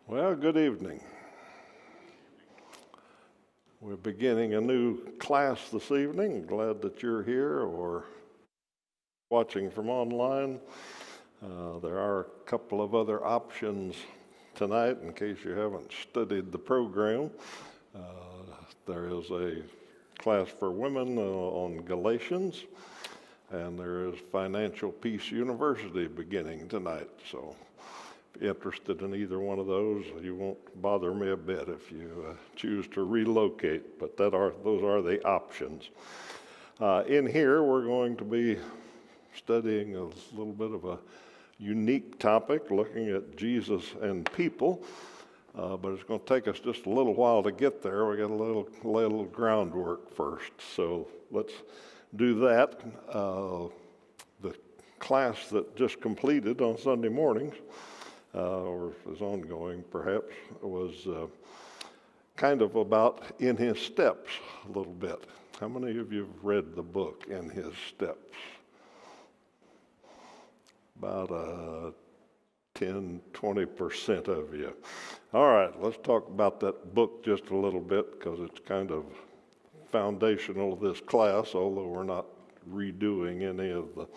Well, good evening. We're beginning a new class this evening. Glad that you're here or watching from online. There are a couple of other options tonight in case you haven't studied the program. There is a class for women on Galatians, and there is Financial Peace University beginning tonight. So if you're interested in either one of those, you won't bother me a bit if you choose to relocate, but those are the options. In here, we're going to be studying a little bit of a unique topic, looking at Jesus and people, but it's going to take us just a little while to get there. We got to lay a little groundwork first, so let's do that. The class that just completed on Sunday mornings, or is ongoing perhaps, was kind of about In His Steps a little bit. How many of you have read the book In His Steps? About 10-20% of you. All right, let's talk about that book just a little bit because it's kind of foundational to this class, although we're not redoing any of the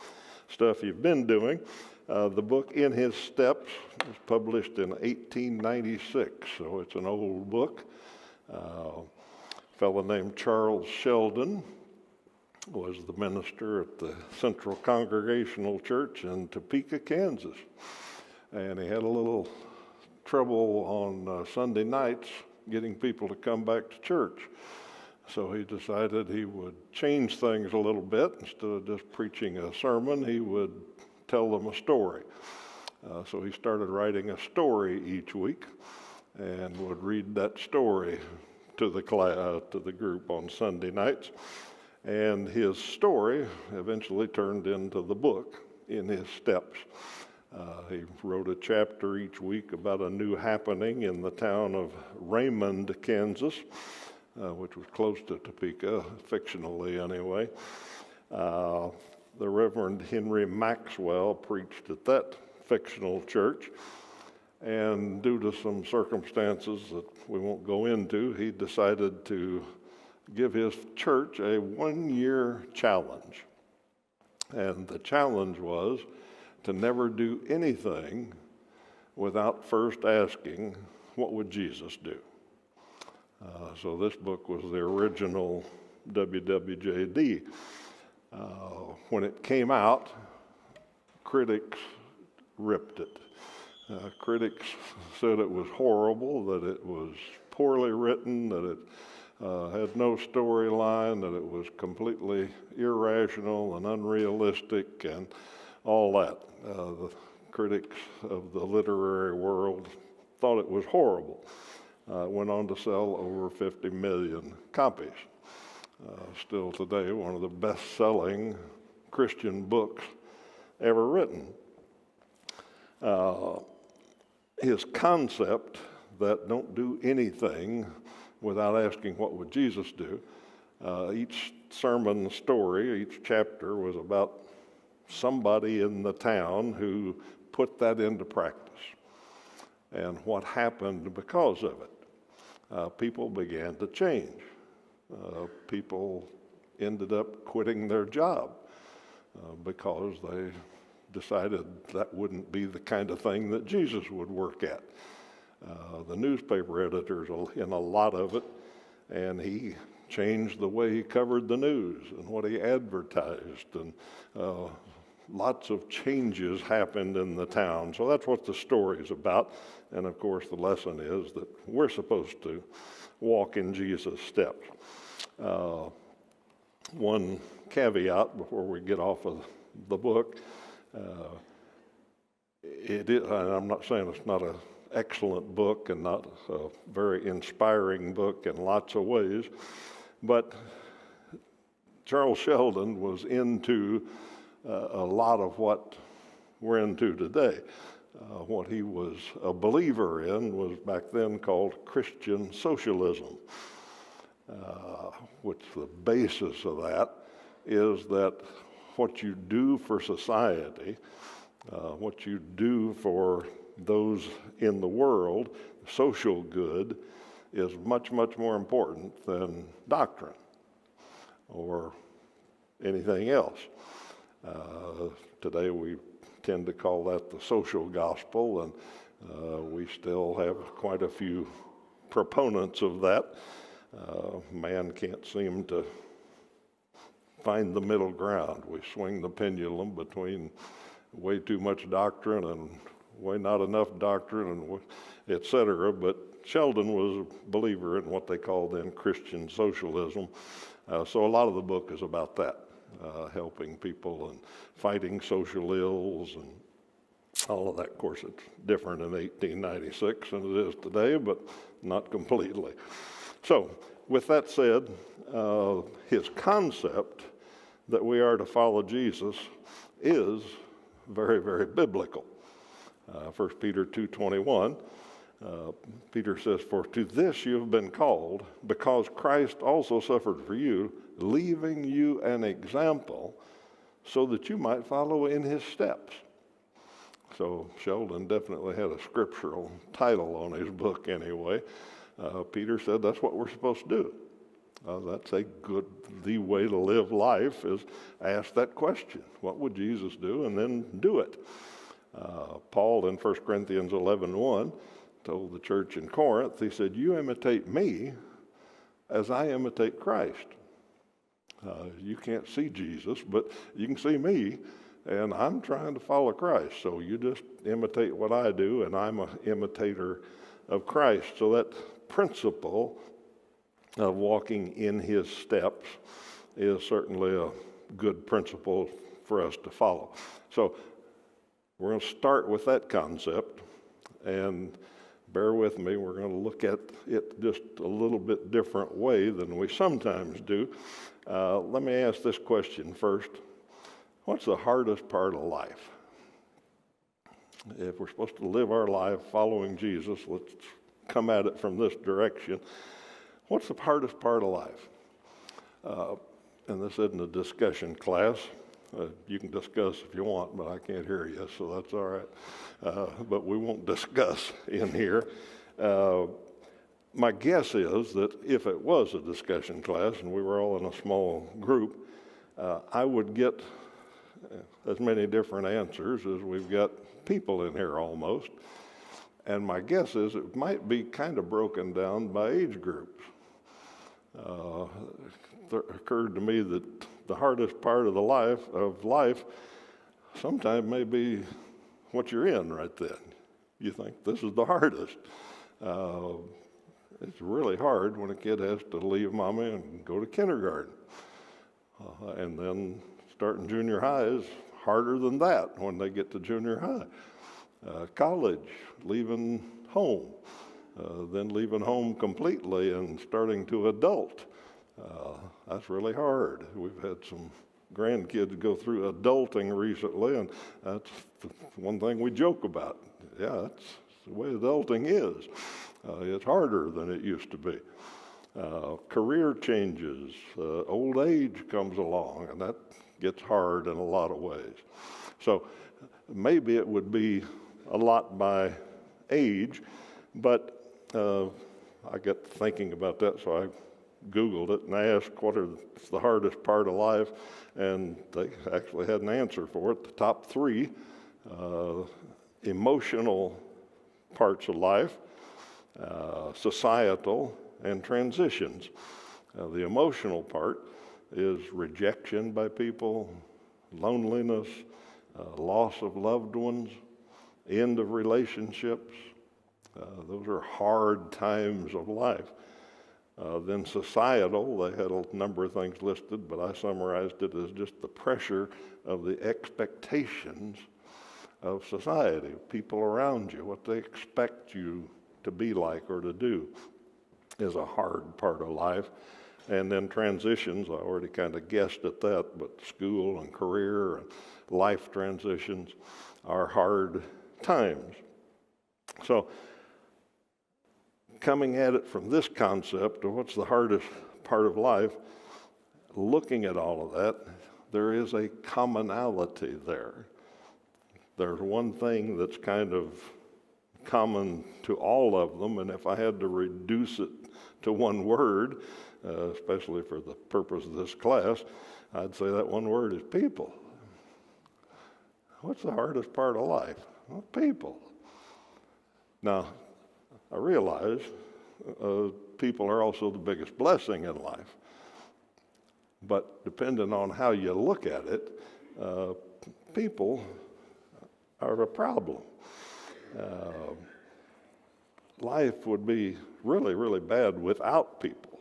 stuff you've been doing. The book In His Steps was published in 1896, so it's an old book. A fellow named Charles Sheldon was the minister at the Central Congregational Church in Topeka, Kansas. And he had a little trouble on Sunday nights getting people to come back to church. So he decided he would change things a little bit. Instead of just preaching a sermon, he would tell them a story. So he started writing a story each week and would read that story to the class, to the group on Sunday nights. And his story eventually turned into the book In His Steps. He wrote a chapter each week about a new happening in the town of Raymond, Kansas, which was close to Topeka, fictionally anyway. The Reverend Henry Maxwell preached at that fictional church, and due to some circumstances that we won't go into, he decided to give his church a one-year challenge. And the challenge was to never do anything without first asking, what would Jesus do? So this book was the original WWJD. When it came out, critics ripped it. Critics said it was horrible, that it was poorly written, that it had no storyline, that it was completely irrational and unrealistic and all that. The critics of the literary world thought it was horrible. It went on to sell over 50 million copies. Still today, one of the best-selling Christian books ever written. His concept that don't do anything without asking what would Jesus do, each sermon story, each chapter was about somebody in the town who put that into practice and what happened because of it. People began to change. People ended up quitting their job because they decided that wouldn't be the kind of thing that Jesus would work at. The newspaper editors in a lot of it, and he changed the way he covered the news and what he advertised, and lots of changes happened in the town. So that's what the story is about. And of course, the lesson is that we're supposed to walk in Jesus' steps. One caveat before we get off of the book, it is, and I'm not saying it's not an excellent book and not a very inspiring book in lots of ways, but Charles Sheldon was into a lot of what we're into today. What he was a believer in was back then called Christian socialism, which the basis of that is that what you do for society, what you do for those in the world, social good is much, much more important than doctrine or anything else. Today we tend to call that the social gospel, and we still have quite a few proponents of that. Man can't seem to find the middle ground. We swing the pendulum between way too much doctrine and way not enough doctrine, and et cetera. But Sheldon was a believer in what they called then Christian socialism. So a lot of the book is about that, helping people and fighting social ills and all of that. Of course, it's different in 1896 than it is today, but not completely. So with that said, his concept that we are to follow Jesus is very, very biblical. 1 Peter 2:21, Peter says, "For to this you have been called, because Christ also suffered for you, leaving you an example, so that you might follow in his steps." So Sheldon definitely had a scriptural title on his book anyway. Peter said that's what we're supposed to do. That's the way to live life is ask that question. What would Jesus do? And then do it. Paul in 1 Corinthians 11:1 told the church in Corinth, he said, "You imitate me as I imitate Christ." You can't see Jesus, but you can see me, and I'm trying to follow Christ. So you just imitate what I do, and I'm an imitator of Christ. So that principle of walking in his steps is certainly a good principle for us to follow. So we're going to start with that concept, and bear with me, we're going to look at it just a little bit different way than we sometimes do. Let me ask this question first. What's the hardest part of life? If we're supposed to live our life following Jesus, let's come at it from this direction. What's the hardest part of life? And this isn't a discussion class. You can discuss if you want, but I can't hear you, so that's all right. But we won't discuss in here. My guess is that if it was a discussion class and we were all in a small group, I would get as many different answers as we've got people in here almost. And my guess is it might be kind of broken down by age groups. It occurred to me that the hardest part of life sometimes may be what you're in right then. You think this is the hardest. It's really hard when a kid has to leave mommy and go to kindergarten. And then starting junior high is harder than that when they get to junior high. College, leaving home, then leaving home completely and starting to adult. That's really hard. We've had some grandkids go through adulting recently, and that's one thing we joke about. Yeah, that's the way adulting is. It's harder than it used to be. Career changes, old age comes along, and that gets hard in a lot of ways. So maybe it would be a lot by age, but I got thinking about that, so I Googled it and asked what is the hardest part of life, and they actually had an answer for it. The top three emotional parts of life, societal, and transitions. The emotional part is rejection by people, loneliness, loss of loved ones, end of relationships. Those are hard times of life. Then societal, they had a number of things listed, but I summarized it as just the pressure of the expectations of society, people around you, what they expect you to be like or to do is a hard part of life. And then transitions, I already kind of guessed at that, but school and career and life transitions are hard times. So coming at it from this concept of what's the hardest part of life, looking at all of that, there is a commonality there. There's one thing that's kind of common to all of them, and if I had to reduce it to one word, especially for the purpose of this class, I'd say that one word is people. What's the hardest part of life? Well, people. Now, I realize people are also the biggest blessing in life. But depending on how you look at it, people are a problem. Life would be really, really bad without people.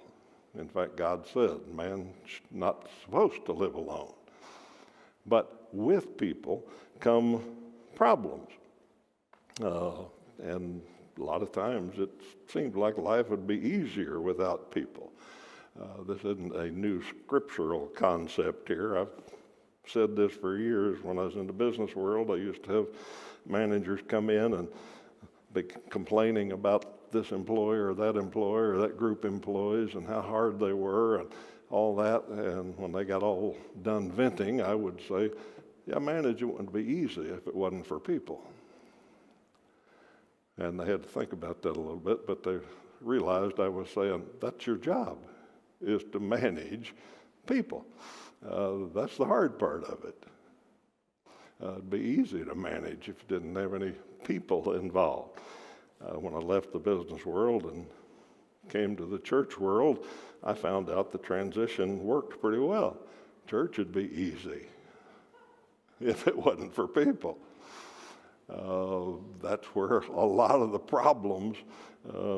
In fact, God said man's not supposed to live alone. But with people come problems. And a lot of times it seems like life would be easier without people. This isn't a new scriptural concept here. I've said this for years. When I was in the business world, I used to have managers come in and be complaining about this employer or that group of employees and how hard they were and all that. And when they got all done venting, I would say, yeah, managing wouldn't be easy if it wasn't for people. And they had to think about that a little bit, but they realized I was saying, that's your job, is to manage people. That's the hard part of it. It'd be easy to manage if you didn't have any people involved. When I left the business world and came to the church world, I found out the transition worked pretty well. Church would be easy if it wasn't for people. That's where a lot of the problems,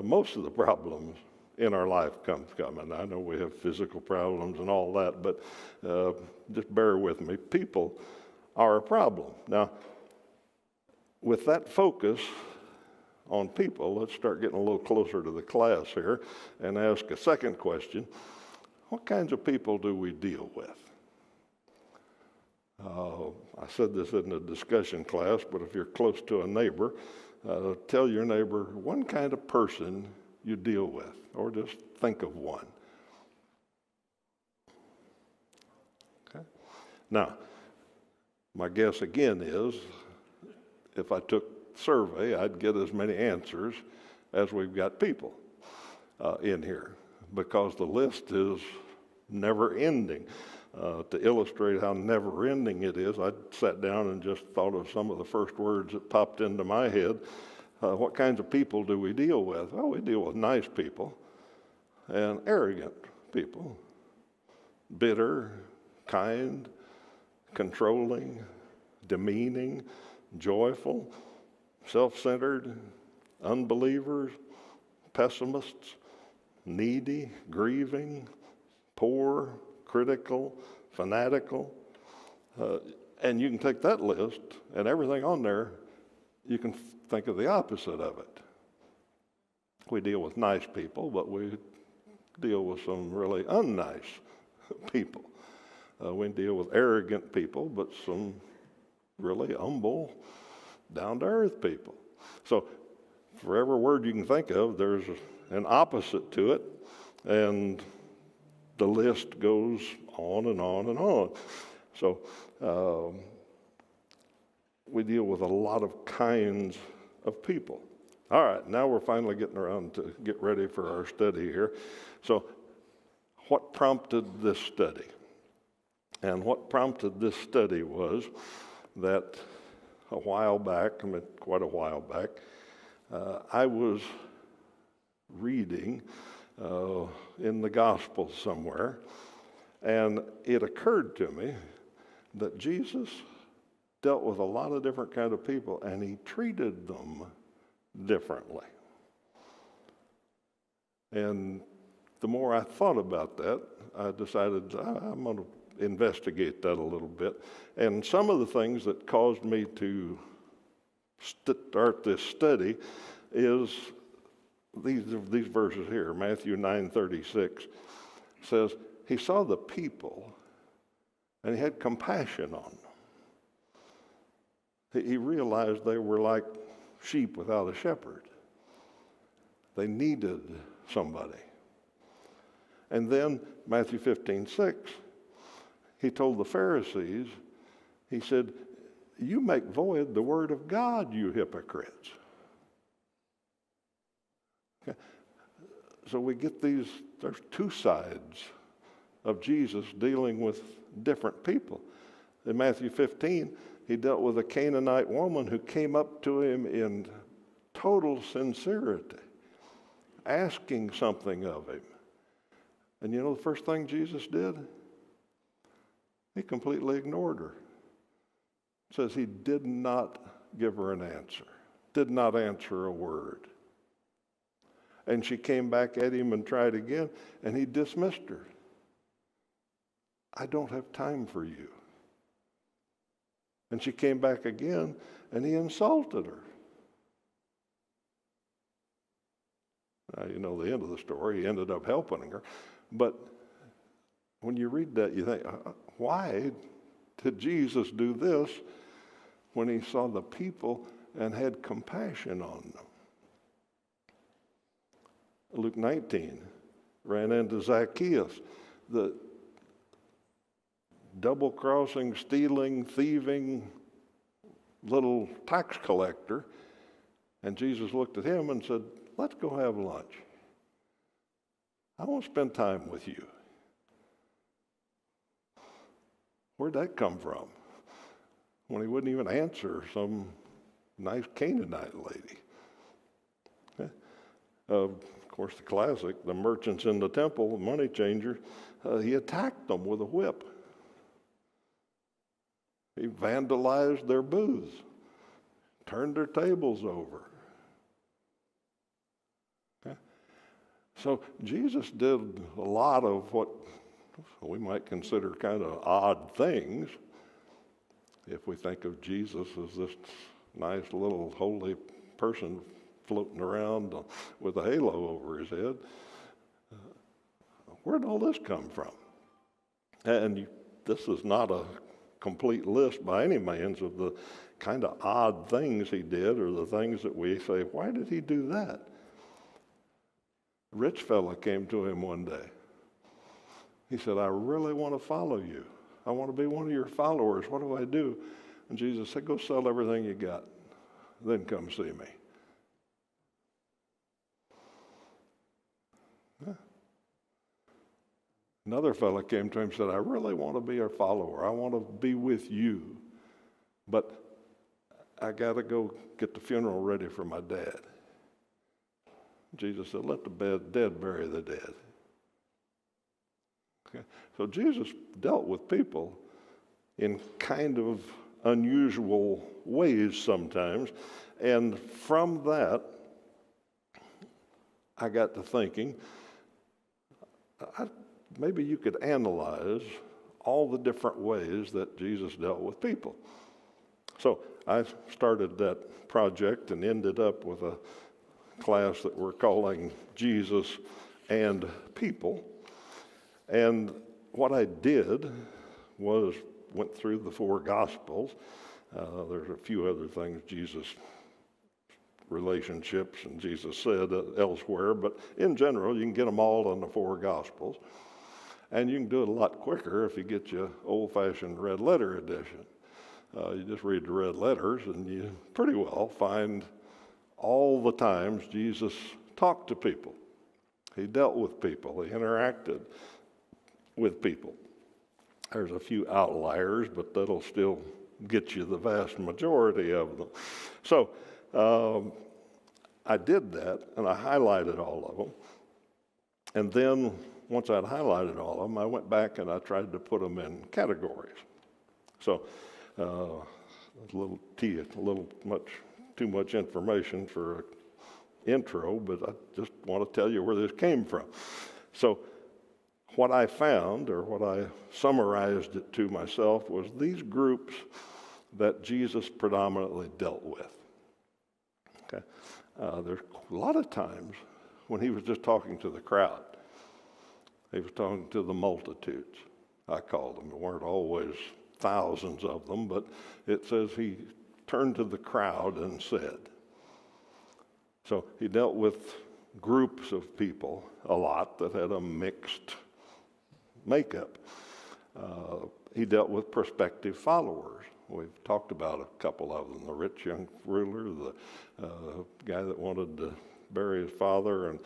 most of the problems in our life come. And I know we have physical problems and all that, but just bear with me. People are a problem. Now, with that focus on people, let's start getting a little closer to the class here and ask a second question. What kinds of people do we deal with? I said this in a discussion class, but if you're close to a neighbor, tell your neighbor one kind of person you deal with, or just think of one. Okay. Now, my guess again is, if I took the survey, I'd get as many answers as we've got people in here, because the list is never ending. To illustrate how never-ending it is, I sat down and just thought of some of the first words that popped into my head. What kinds of people do we deal with? Well, we deal with nice people and arrogant people, bitter, kind, controlling, demeaning, joyful, self-centered, unbelievers, pessimists, needy, grieving, poor, critical, fanatical, and you can take that list and everything on there, you can think of the opposite of it. We deal with nice people, but we deal with some really unnice people. We deal with arrogant people, but some really humble, down-to-earth people. So for every word you can think of, there's an opposite to it, and the list goes on and on and on. So we deal with a lot of kinds of people. All right, now we're finally getting around to get ready for our study here. So what prompted this study? And what prompted this study was that a while back, quite a while back, I was reading in the Gospels somewhere, and it occurred to me that Jesus dealt with a lot of different kind of people, and he treated them differently. And the more I thought about that, I decided I'm going to investigate that a little bit. And some of the things that caused me to start this study is these verses here. Matthew 9:36 says, he saw the people and he had compassion on them. He realized they were like sheep without a shepherd. They needed somebody. And then Matthew 15:6, he told the Pharisees, he said, you make void the word of God, you hypocrites. So we get there's two sides of Jesus dealing with different people. In Matthew 15, he dealt with a Canaanite woman who came up to him in total sincerity, asking something of him. And you know the first thing Jesus did? He completely ignored her. It says he did not give her an answer, did not answer a word. And she came back at him and tried again, and he dismissed her. I don't have time for you. And she came back again, and he insulted her. Now, you know the end of the story. He ended up helping her. But when you read that, you think, why did Jesus do this when he saw the people and had compassion on them? Luke 19 ran into Zacchaeus, the double-crossing, stealing, thieving little tax collector. And Jesus looked at him and said, let's go have lunch. I want to spend time with you. Where'd that come from? When he wouldn't even answer some nice Canaanite lady. Of course, the classic, the merchants in the temple, the money changer, he attacked them with a whip. He vandalized their booths, turned their tables over. Okay? So Jesus did a lot of what we might consider kind of odd things if we think of Jesus as this nice little holy person floating around with a halo over his head. Where'd all this come from? And this is not a complete list by any means of the kind of odd things he did or the things that we say, why did he do that? A rich fella came to him one day. He said, I really want to follow you. I want to be one of your followers. What do I do? And Jesus said, go sell everything you got. Then come see me. Yeah. Another fellow came to him and said, I really want to be a follower. I want to be with you. But I got to go get the funeral ready for my dad. Jesus said, let the dead bury the dead. Okay. So Jesus dealt with people in kind of unusual ways sometimes. And from that, I got to thinking, maybe you could analyze all the different ways that Jesus dealt with people. So I started that project and ended up with a class that we're calling Jesus and People. And what I did was went through the 4 Gospels. There's a few other things, Jesus' relationships, and Jesus said elsewhere, but in general, you can get them all in the 4 Gospels. And you can do it a lot quicker if you get your old-fashioned red letter edition. You just read the red letters, and you pretty well find all the times Jesus talked to people. He dealt with people. He interacted with people. There's a few outliers, but that'll still get you the vast majority of them. So I did that, and I highlighted all of them. And then once I'd highlighted all of them, I went back and I tried to put them in categories. So a little too much information for an intro, but I just want to tell you where this came from. So what I found, or what I summarized it to myself, was these groups that Jesus predominantly dealt with. Okay, there's a lot of times when he was just talking to the crowd. He was talking to the multitudes, I call them. There weren't always thousands of them, but it says he turned to the crowd and said. So he dealt with groups of people a lot that had a mixed makeup. He dealt with prospective followers. We've talked about a couple of them, the rich young ruler, the guy that wanted to bury his father, and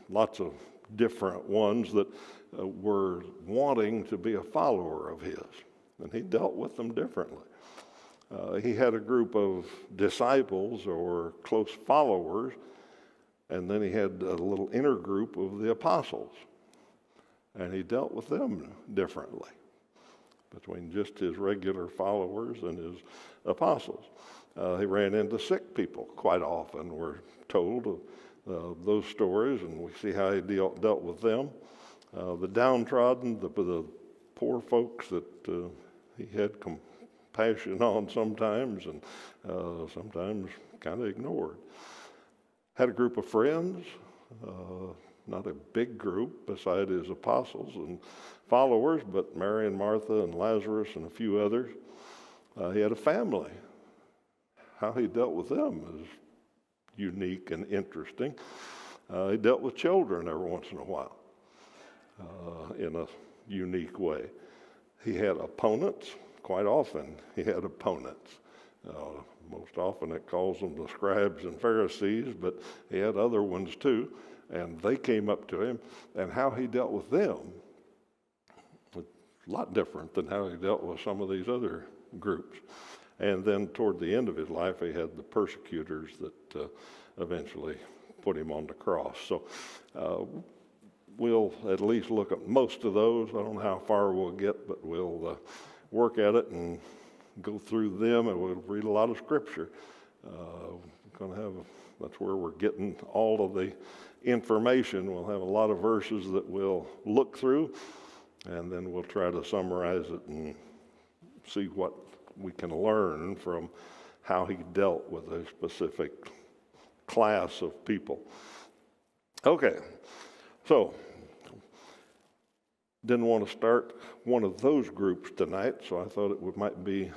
lots of different ones that were wanting to be a follower of his. And he dealt with them differently. He had a group of disciples or close followers, and then he had a little inner group of the apostles. And he dealt with them differently between just his regular followers and his apostles. He ran into sick people quite often. We're told those stories, and we see how he dealt with them. The downtrodden, the poor folks that he had compassion on sometimes, and sometimes kind of ignored. Had a group of friends, not a big group beside his apostles and followers, but Mary and Martha and Lazarus and a few others. He had a family. How he dealt with them is unique and interesting. He dealt with children every once in a while in a unique way. He had opponents. Quite often he had opponents. Most often it calls them the scribes and Pharisees, but he had other ones too, and they came up to him, and how he dealt with them was a lot different than how he dealt with some of these other groups. And then toward the end of his life, he had the persecutors that eventually put him on the cross. So we'll at least look at most of those. I don't know how far we'll get, but we'll work at it and go through them, and we'll read a lot of Scripture. That's where we're getting all of the information. We'll have a lot of verses that we'll look through, and then we'll try to summarize it and see what we can learn from how he dealt with a specific class of people. Okay, so didn't want to start one of those groups tonight, so I thought it might be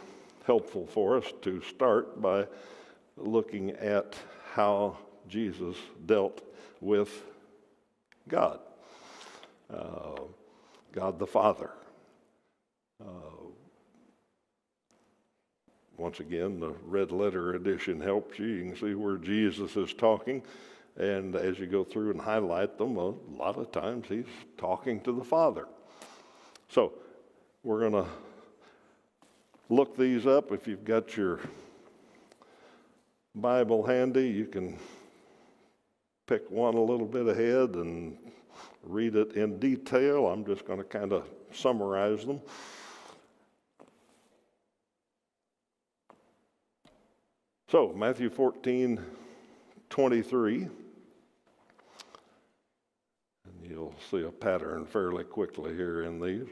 helpful for us to start by looking at how Jesus dealt with God, God the Father. Once again, the red letter edition helps you. You can see where Jesus is talking, and as you go through and highlight them, a lot of times he's talking to the Father. So we're going to look these up. If you've got your Bible handy, you can pick one a little bit ahead and read it in detail. I'm just going to kind of summarize them. So, Matthew 14:23, and you'll see a pattern fairly quickly here in these.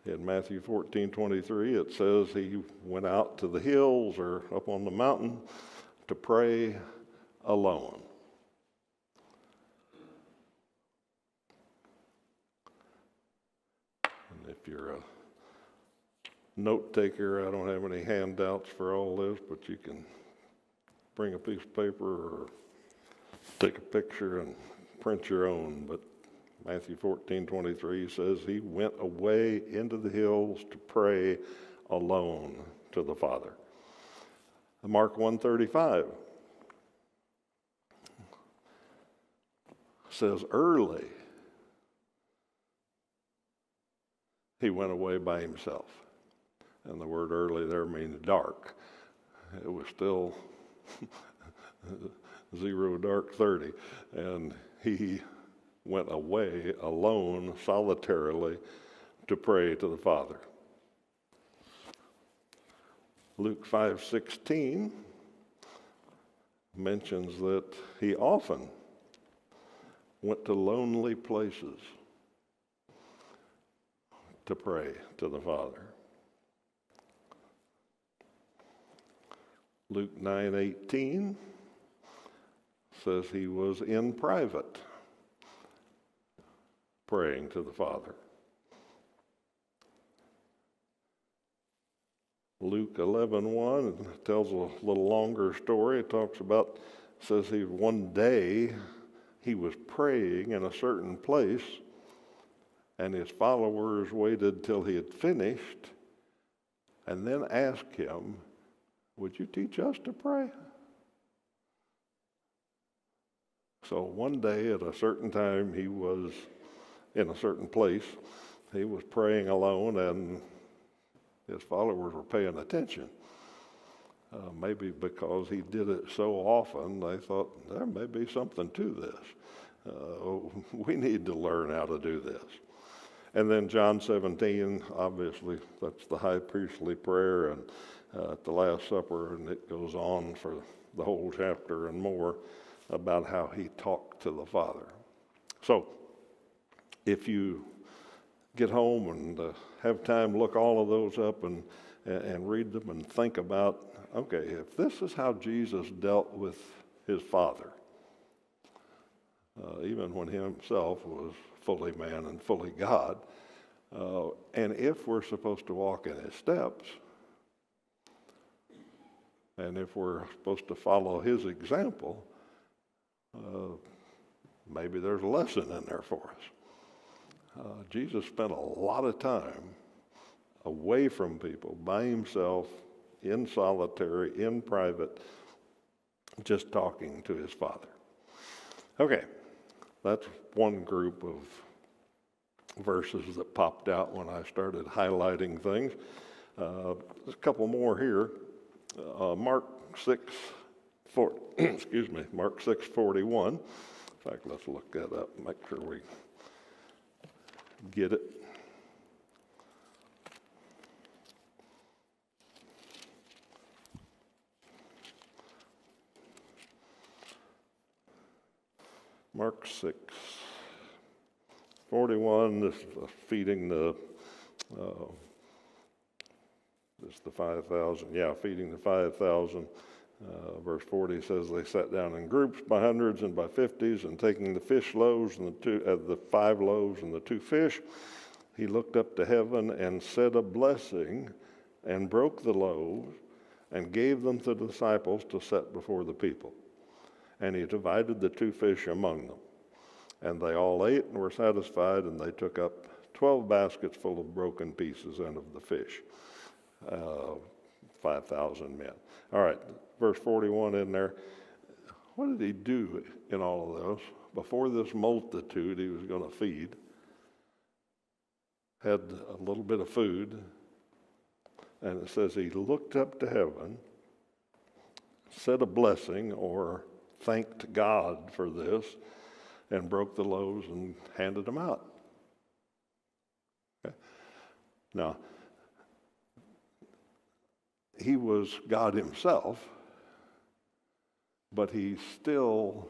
In Matthew 14:23, it says he went out to the hills or up on the mountain to pray alone. And if you're a note taker, I don't have any handouts for all this, but you can bring a piece of paper or take a picture and print your own. But Matthew 14:23 says he went away into the hills to pray alone to the Father. Mark 1:35 says early he went away by himself. And the word early there means dark. It was still 0 dark 30, and he went away alone, solitarily, to pray to the Father. Luke 5:16 mentions that he often went to lonely places to pray to the Father. Luke 9:18 says he was in private praying to the Father. Luke 11:1 tells a little longer story. It says one day he was praying in a certain place, and his followers waited till he had finished and then asked him, "Would you teach us to pray?" So one day at a certain time, he was in a certain place. He was praying alone, and his followers were paying attention. Maybe because he did it so often, they thought there may be something to this. We need to learn how to do this. And then John 17, obviously, that's the high priestly prayer, and at the Last Supper, and it goes on for the whole chapter and more about how he talked to the Father. So, if you get home and have time, look all of those up and read them and think about, okay, if this is how Jesus dealt with his Father, even when he himself was fully man and fully God, and if we're supposed to walk in his steps, and if we're supposed to follow his example, maybe there's a lesson in there for us. Jesus spent a lot of time away from people, by himself, in solitary, in private, just talking to his Father. Okay, that's one group of verses that popped out when I started highlighting things. There's a couple more here. Mark 6:41. In fact, let's look that up and make sure we get it. Mark 6:41. This is feeding the. This is the 5,000. Yeah, feeding the 5,000. Verse 40 says they sat down in groups by hundreds and by fifties, and taking the fish loaves and the 5 loaves and the 2 fish, he looked up to heaven and said a blessing, and broke the loaves and gave them to the disciples to set before the people. And he divided the 2 fish among them. And they all ate and were satisfied, and they took up 12 baskets full of broken pieces and of the fish. 5,000 men. All right, verse 41 in there. What did he do in all of those? Before this multitude he was going to feed, had a little bit of food, and it says he looked up to heaven, said a blessing or thanked God for this, and broke the loaves and handed them out. Okay. Now, he was God himself, but he still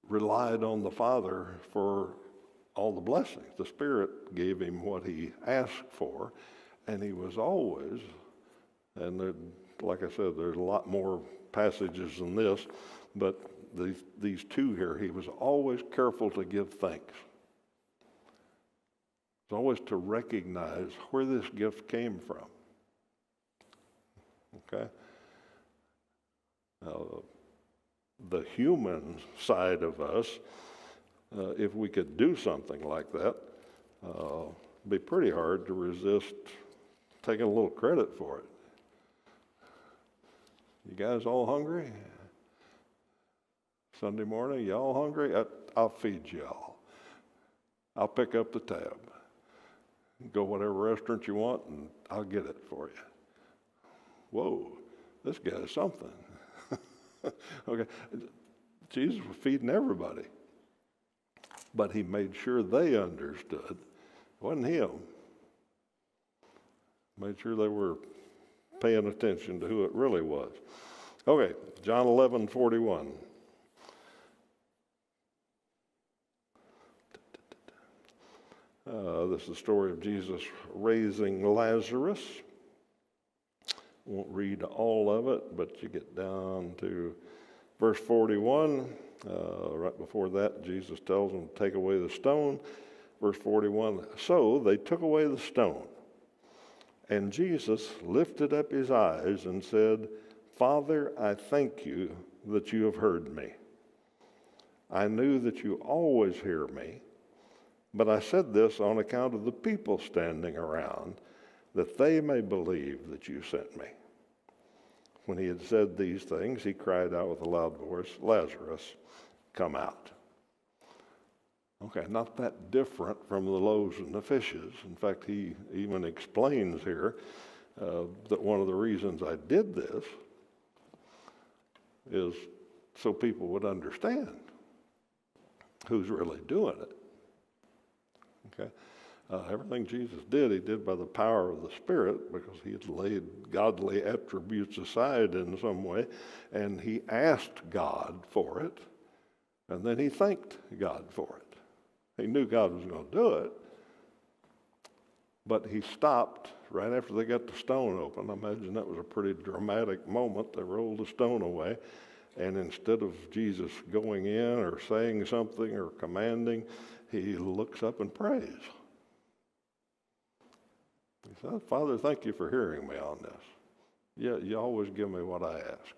relied on the Father for all the blessings. The Spirit gave him what he asked for, and he was always, and there, like I said, there's a lot more passages than this, but these 2 here, he was always careful to give thanks. It's always to recognize where this gift came from. Okay? Now, the human side of us, if we could do something like that, it'd be pretty hard to resist taking a little credit for it. You guys all hungry? Sunday morning, you all hungry? I'll feed y'all. I'll pick up the tab. Go whatever restaurant you want, and I'll get it for you. Whoa, this guy's something. Okay, Jesus was feeding everybody, but he made sure they understood. It wasn't him. Made sure they were paying attention to who it really was. Okay, John 11:41. This is the story of Jesus raising Lazarus. Won't read all of it, but you get down to verse 41. Right before that, Jesus tells them to take away the stone. Verse 41, so they took away the stone. And Jesus lifted up his eyes and said, Father, I thank you that you have heard me. I knew that you always hear me, but I said this on account of the people standing around, that they may believe that you sent me. When he had said these things, he cried out with a loud voice, Lazarus, come out. Okay, not that different from the loaves and the fishes. In fact, he even explains here that one of the reasons I did this is so people would understand who's really doing it. Okay, everything Jesus did, he did by the power of the Spirit, because he had laid godly attributes aside in some way, and he asked God for it, and then he thanked God for it. He knew God was going to do it, but he stopped right after they got the stone open. I imagine that was a pretty dramatic moment. They rolled the stone away, and instead of Jesus going in or saying something or commanding, he looks up and prays. He said, Father, thank you for hearing me on this. Yeah, you always give me what I ask.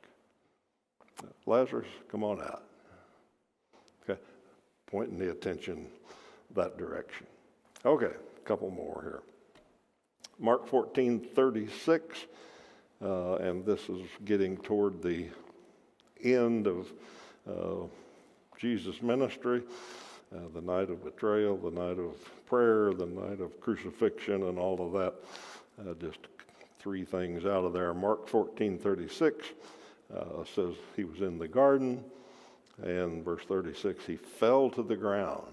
Lazarus, come on out. Okay, pointing the attention that direction. Okay, a couple more here. Mark 14:36, and this is getting toward the end of Jesus' ministry, the night of betrayal, the night of prayer, the night of crucifixion, and all of that. Just three things out of there. Mark 14:36 says he was in the garden, and verse 36, he fell to the ground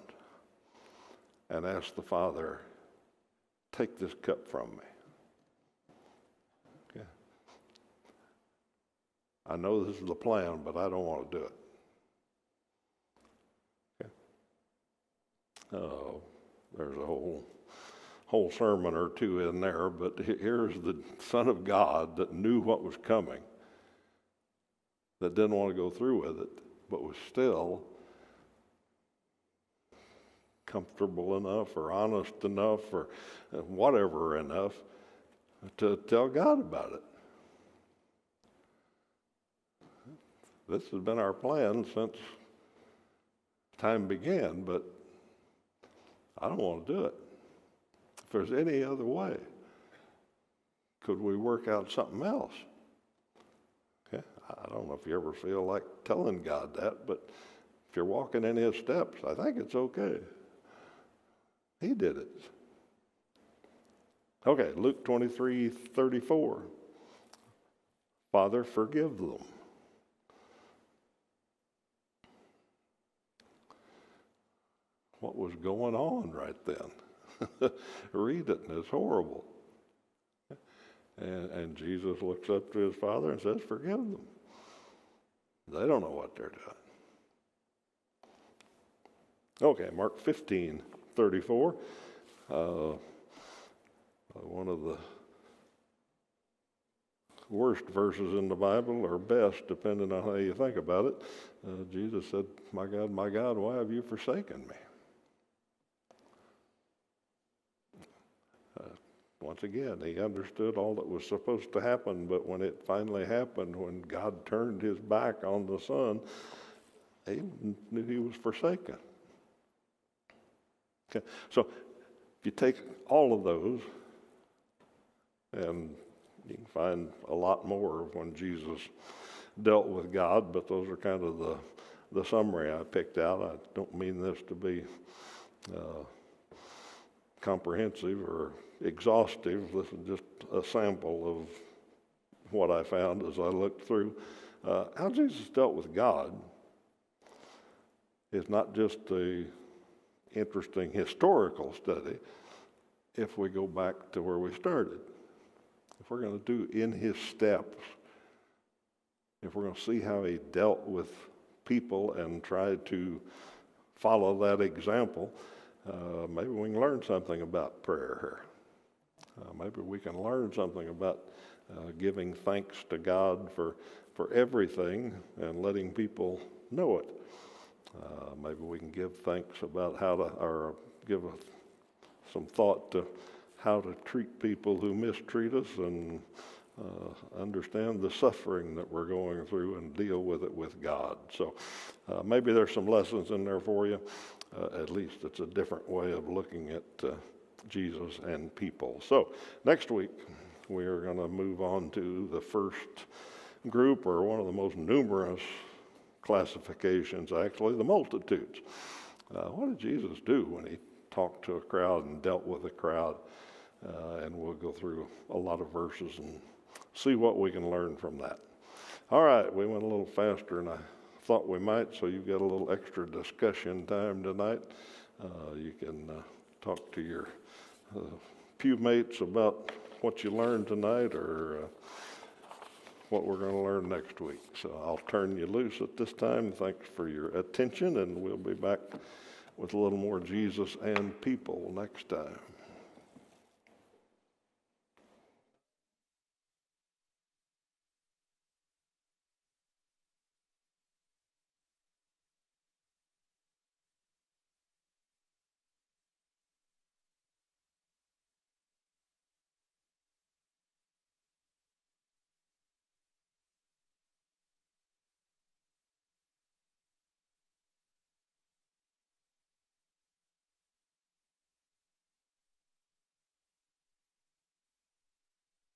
and asked the Father, take this cup from me. Okay. I know this is the plan, but I don't want to do it. Okay. There's a whole sermon or two in there, but here's the Son of God that knew what was coming, that didn't want to go through with it, but was still comfortable enough or honest enough or whatever enough to tell God about it. This has been our plan since time began, but I don't want to do it. If there's any other way, could we work out something else? Okay, I don't know if you ever feel like telling God that, but if you're walking in his steps, I think it's okay. He did it. Okay, Luke 23:34. Father, forgive them. What was going on right then? Read it, and it's horrible. And Jesus looks up to his Father and says, forgive them. They don't know what they're doing. Okay, Mark 15:34. One of the worst verses in the Bible, or best, depending on how you think about it. Jesus said, my God, why have you forsaken me? Once again, he understood all that was supposed to happen, but when it finally happened, when God turned his back on the Son, he knew he was forsaken. Okay, so if you take all of those, and you can find a lot more of when Jesus dealt with God, but those are kind of the summary I picked out. I don't mean this to be comprehensive or exhaustive. This is just a sample of what I found as I looked through. How Jesus dealt with God is not just a interesting historical study if we go back to where we started. If we're going to do in his steps, if we're going to see how he dealt with people and try to follow that example, maybe we can learn something about prayer here. Maybe we can learn something about giving thanks to God for everything and letting people know it. Maybe we can give thanks about how to, or give some thought to how to treat people who mistreat us and understand the suffering that we're going through and deal with it with God. So maybe there's some lessons in there for you. At least it's a different way of looking at Jesus and people. So next week, we are going to move on to the first group, or one of the most numerous classifications, actually, the multitudes. What did Jesus do when he talked to a crowd and dealt with a crowd? And we'll go through a lot of verses and see what we can learn from that. All right, we went a little faster than I thought we might, so you've got a little extra discussion time tonight. You can talk to your pew mates about what you learned tonight or what we're going to learn next week. So I'll turn you loose at this time. Thanks for your attention, and we'll be back with a little more Jesus and people next time.